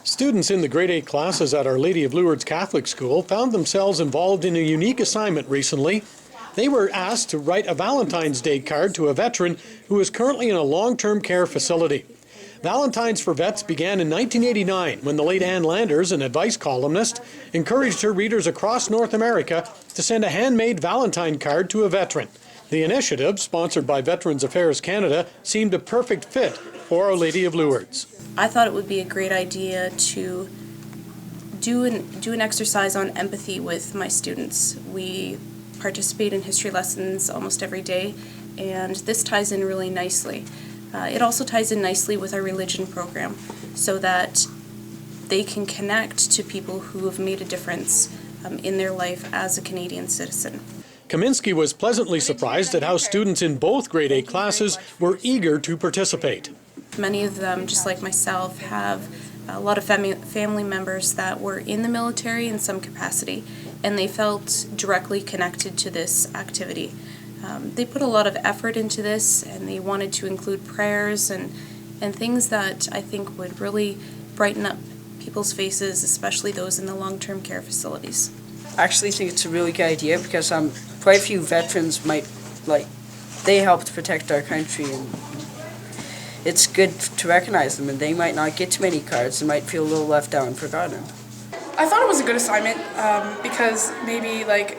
Students in the grade 8 classes at Our Lady of Lourdes Catholic School found themselves involved in a unique assignment recently. They were asked to write a Valentine's Day card to a veteran who is currently in a long-term care facility. Valentines for Vets began in 1989 when the late Ann Landers, an advice columnist, encouraged her readers across North America to send a handmade Valentine card to a veteran. The initiative, sponsored by Veterans Affairs Canada, seemed a perfect fit for Our Lady of Lourdes. I thought it would be a great idea to do an exercise on empathy with my students. We participate in history lessons almost every day, and this ties in really nicely. It also ties in nicely with our religion program so that they can connect to people who have made a difference in their life as a Canadian citizen. Kaminsky was pleasantly surprised at how students in both grade 8 classes were eager to participate. Many of them, just like myself, have a lot of family members that were in the military in some capacity, and they felt directly connected to this activity. They put a lot of effort into this, and they wanted to include prayers and things that I think would really brighten up people's faces, especially those in the long-term care facilities. I actually think it's a really good idea because quite a few veterans they helped protect our country, and it's good to recognize them, and they might not get too many cards. They might feel a little left out and forgotten. I thought it was a good assignment because maybe the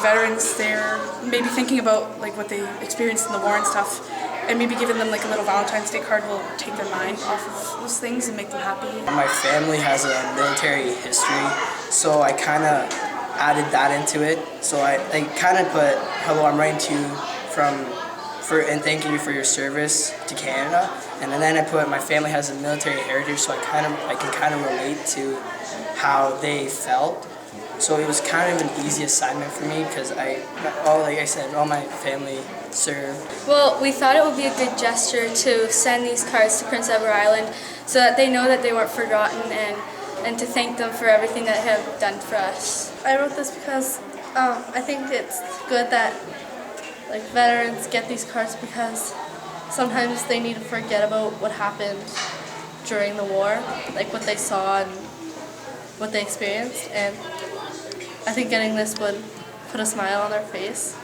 veterans, they're maybe thinking about what they experienced in the war and stuff, and maybe giving them a little Valentine's Day card will take their mind off of those things and make them happy. My family has a military history, so I kind of added that into it. So I kind of put, "Hello, I'm writing to you and thanking you for your service to Canada," and then I put, "My family has a military heritage," so I can kind of relate to how they felt. So it was kind of an easy assignment for me because all my family served. Well, we thought it would be a good gesture to send these cards to Prince Edward Island so that they know that they weren't forgotten, and to thank them for everything that they have done for us. I wrote this because I think it's good that veterans get these cards because sometimes they need to forget about what happened during the war, what they saw and what they experienced, and I think getting this would put a smile on their face.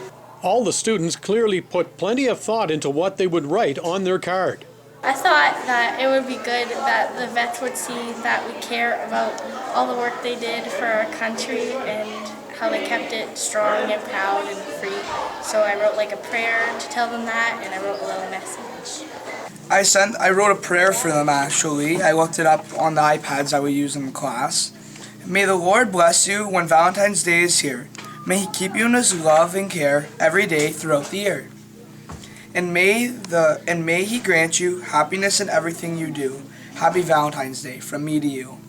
All the students clearly put plenty of thought into what they would write on their card. I thought that it would be good that the vets would see that we care about all the work they did for our country and how they kept it strong and proud and free. So I wrote a prayer to tell them that, and I wrote a little message. I wrote a prayer for them actually. I looked it up on the iPads I would use in class. May the Lord bless you when Valentine's Day is here. May He keep you in His love and care every day throughout the year. And may He grant you happiness in everything you do. Happy Valentine's Day from me to you.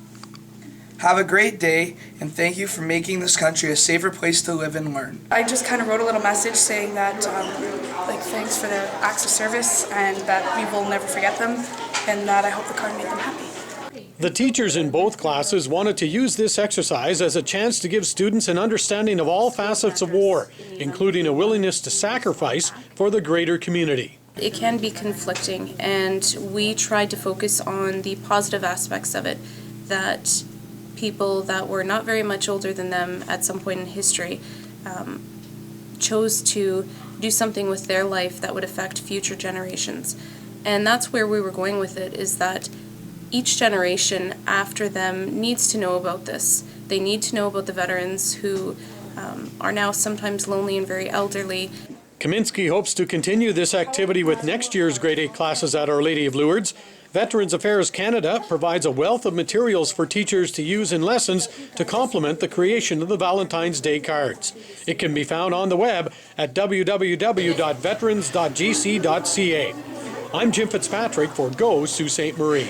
Have a great day, and thank you for making this country a safer place to live and learn. I just kind of wrote a little message saying that thanks for their acts of service and that we will never forget them, and that I hope the card made them happy. The teachers in both classes wanted to use this exercise as a chance to give students an understanding of all facets of war, including a willingness to sacrifice for the greater community. It can be conflicting, and we tried to focus on the positive aspects of it, that people that were not very much older than them at some point in history chose to do something with their life that would affect future generations. And that's where we were going with it, is that each generation after them needs to know about this. They need to know about the veterans who are now sometimes lonely and very elderly. Kaminsky hopes to continue this activity with next year's grade 8 classes at Our Lady of Lourdes. Veterans Affairs Canada provides a wealth of materials for teachers to use in lessons to complement the creation of the Valentine's Day cards. It can be found on the web at www.veterans.gc.ca. I'm Jim Fitzpatrick for Go Sault Ste. Marie.